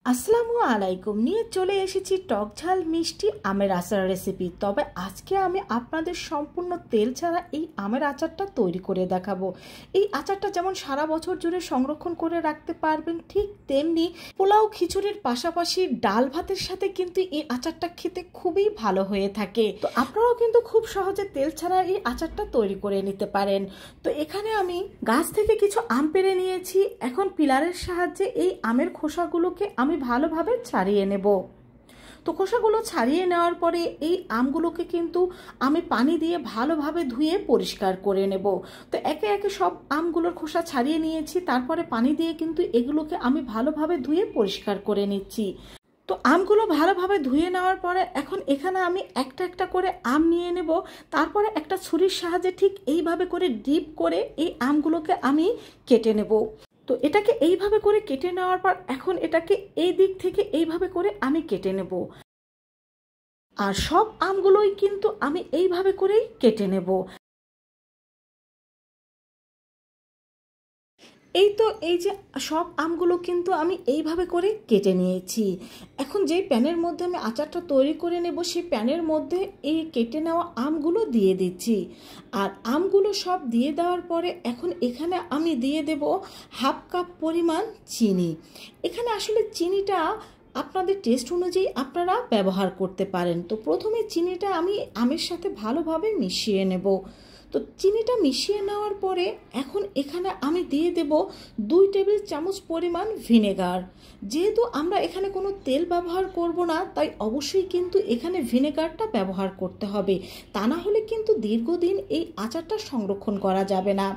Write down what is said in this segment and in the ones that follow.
আসসালামু আলাইকুম নিয়ে চলে এসেছি টক ঝাল মিষ্টি আমের আচার রেসিপি। তবে আজকে আমি আপনাদের সম্পূর্ণ তেল ছাড়া এই আমের আচারটা তৈরি করে দেখাবো। এই আচারটা যেমন সারা বছর জুড়ে সংরক্ষণ করে রাখতে পারবেন, ঠিক তেমনি পোলাও খিচুড়ির পাশাপাশি ডাল ভাতের সাথে কিন্তু এই আচারটা খেতে খুবই ভালো হয়ে থাকে। তো আপনারাও কিন্তু খুব সহজে তেল ছাড়া এই আচারটা তৈরি করে নিতে পারেন। তো এখানে আমি গাছ থেকে কিছু আম পেড়ে নিয়েছি। এখন পিলারের সাহায্যে এই আমের খোসাগুলোকে আমি ভালোভাবে ছাড়িয়ে নেব। তো খোসাগুলো ছাড়িয়ে নেওয়ার পরে এই আমগুলোকে কিন্তু আমি পানি দিয়ে ভালোভাবে ধুয়ে পরিষ্কার করে নেব। তো একে একে সব আমগুলোর খোসা ছাড়িয়ে নিয়েছি, তারপরে পানি দিয়ে কিন্তু এগুলোকে আমি ভালোভাবে ধুয়ে পরিষ্কার করে নিচ্ছি। তো আমগুলো ভালোভাবে ধুয়ে নেওয়ার পরে এখন এখানে আমি একটা একটা করে আম নিয়ে নেব। তারপরে একটা ছুরির সাহায্যে ঠিক এইভাবে করে ডিপ করে এই আমগুলোকে আমি কেটে নেব। তো এটাকে এইভাবে করে কেটে নেওয়ার পর এখন এটাকে এই দিক থেকে এইভাবে করে আমি কেটে নেব। আর সব আমগুলোই কিন্তু আমি এইভাবে করেই কেটে নেব। এই তো এই যে সব আমগুলো কিন্তু আমি এইভাবে করে কেটে নিয়েছি। এখন যেই প্যানের মধ্যে আমি আচারটা তৈরি করে নেব সেই প্যানের মধ্যে এই কেটে নেওয়া আমগুলো দিয়ে দিচ্ছি। আর আমগুলো সব দিয়ে দেওয়ার পরে এখন এখানে আমি দিয়ে দেব হাফ কাপ পরিমাণ চিনি। এখানে আসলে চিনিটা আপনাদের টেস্ট অনুযায়ী আপনারা ব্যবহার করতে পারেন। তো প্রথমে চিনিটা আমি আমের সাথে ভালোভাবে মিশিয়ে নেব। তো চিনিটা মিশিয়ে নেওয়ার পরে এখন এখানে আমি দিয়ে দেব 2 টেবিল চামচ পরিমাণ ভিনেগার। যেহেতু আমরা এখানে কোনো তেল ব্যবহার করব না, তাই অবশ্যই কিন্তু এখানে ভিনেগারটা ব্যবহার করতে হবে, তা না হলে কিন্তু দীর্ঘদিন এই আচারটা সংরক্ষণ করা যাবে না।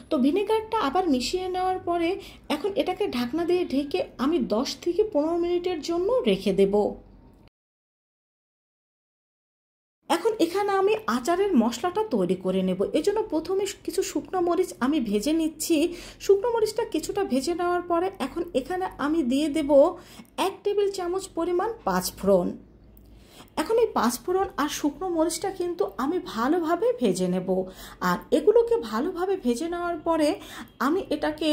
তো ভিনেগারটা আবার মিশিয়ে নেওয়ার পরে এখন এটাকে ঢাকনা দিয়ে ঢেকে আমি 10 থেকে 15 মিনিটের জন্য রেখে দেব। এখন এখানে আমি আচারের মশলাটা তৈরি করে নেব। এজন্য প্রথমে কিছু শুকনো মরিচ আমি ভেজে নিচ্ছি। শুকনো মরিচটা কিছুটা ভেজে নেওয়ার পরে এখন এখানে আমি দিয়ে দেব 1 টেবিল চামচ পরিমাণ পাঁচফোড়ন। এখন এই পাঁচফোড়ন আর শুকনো মরিচটা কিন্তু আমি ভালোভাবে ভেজে নেব। আর এগুলোকে ভালোভাবে ভেজে নেওয়ার পরে আমি এটাকে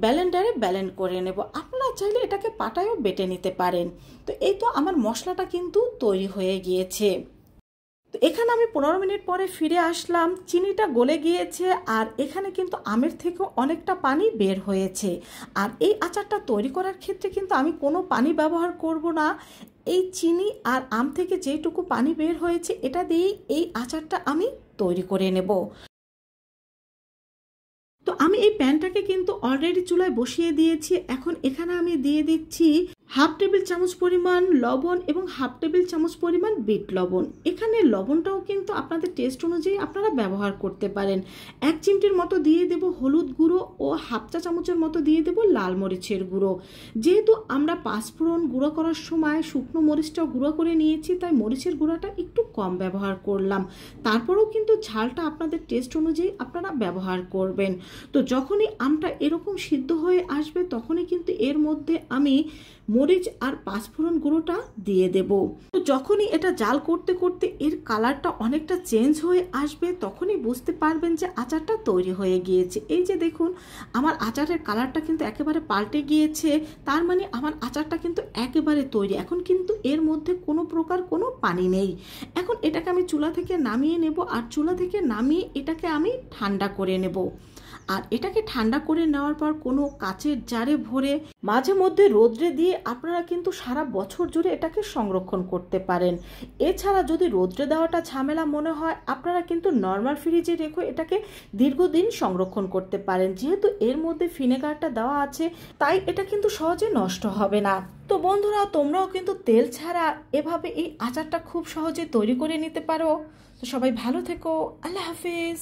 ব্লেন্ডারে ব্লেন্ড করে নেব। আপনারা চাইলে এটাকে পাটায়ও বেটে নিতে পারেন। তো এই তো আমার মশলাটা কিন্তু তৈরি হয়ে গিয়েছে। তো এখানে আমি 15 মিনিট পরে ফিরে আসলাম। চিনিটা গলে গিয়েছে আর এখানে কিন্তু আমের থেকেও অনেকটা পানি বের হয়েছে। আর এই আচারটা তৈরি করার ক্ষেত্রে কিন্তু আমি কোনো পানি ব্যবহার করব না। এই চিনি আর আম থেকে যেটুকু পানি বের হয়েছে এটা দিয়েই এই আচারটা আমি তৈরি করে নেব। তো আমি এই প্যানটাকে কিন্তু অলরেডি চুলায় বসিয়ে দিয়েছি। এখন এখানে আমি দিয়ে দিচ্ছি হাফ টেবিল চামচ পরিমাণ লবণ এবং হাফ টেবিল চামচ পরিমাণ বিট লবণ। এখানে লবণটাও কিন্তু আপনাদের টেস্ট অনুযায়ী আপনারা ব্যবহার করতে পারেন। 1 চিমটির মতো দিয়ে দেব হলুদ গুঁড়ো ও হাফ চা চামচের মতো দিয়ে দেব লাল মরিচের গুঁড়ো। যেহেতু আমরা পাঁচফোড়ন গুঁড়ো করার সময় শুকনো মরিচটা গুঁড়ো করে নিয়েছি, তাই মরিচের গুঁড়োটা একটু কম ব্যবহার করলাম। তারপরেও কিন্তু ঝালটা আপনাদের টেস্ট অনুযায়ী আপনারা ব্যবহার করবেন। তো যখনই আমটা এরকম সিদ্ধ হয়ে আসবে তখনই কিন্তু এর মধ্যে আমি মরিচ আর পাঁচফোড়ন গুঁড়োটা দিয়ে দেব। তো যখনই এটা জাল করতে করতে এর কালারটা অনেকটা চেঞ্জ হয়ে আসবে তখনই বুঝতে পারবেন যে আচারটা তৈরি হয়ে গিয়েছে। এই যে দেখুন আমার আচারের কালারটা কিন্তু একেবারে পাল্টে গিয়েছে, তার মানে আমার আচারটা কিন্তু একেবারে তৈরি। এখন কিন্তু এর মধ্যে কোনো প্রকার কোনো পানি নেই। এখন এটাকে আমি চুলা থেকে নামিয়ে নেব আর চুলা থেকে নামিয়ে এটাকে আমি ঠান্ডা করে নেব। আর এটাকে ঠান্ডা করে নেওয়ার পর কোনো কাচের জারে ভরে মাঝে মধ্যে রোদ্রে দিয়ে আপনারা কিন্তু সারা বছর জুড়ে এটাকে সংরক্ষণ করতে পারেন। এছাড়া যদি রোদ্রে দেওয়াটা ঝামেলা মনে হয় আপনারা কিন্তু নর্মাল ফ্রিজে রেখে এটাকে দীর্ঘদিন সংরক্ষণ করতে পারেন। যেহেতু এর মধ্যে ভিনেগারটা দেওয়া আছে তাই এটা কিন্তু সহজে নষ্ট হবে না। তো বন্ধুরা, তোমরাও কিন্তু তেল ছাড়া এভাবে এই আচারটা খুব সহজে তৈরি করে নিতে পারো। তো সবাই ভালো থেকো। আল্লাহ হাফেজ।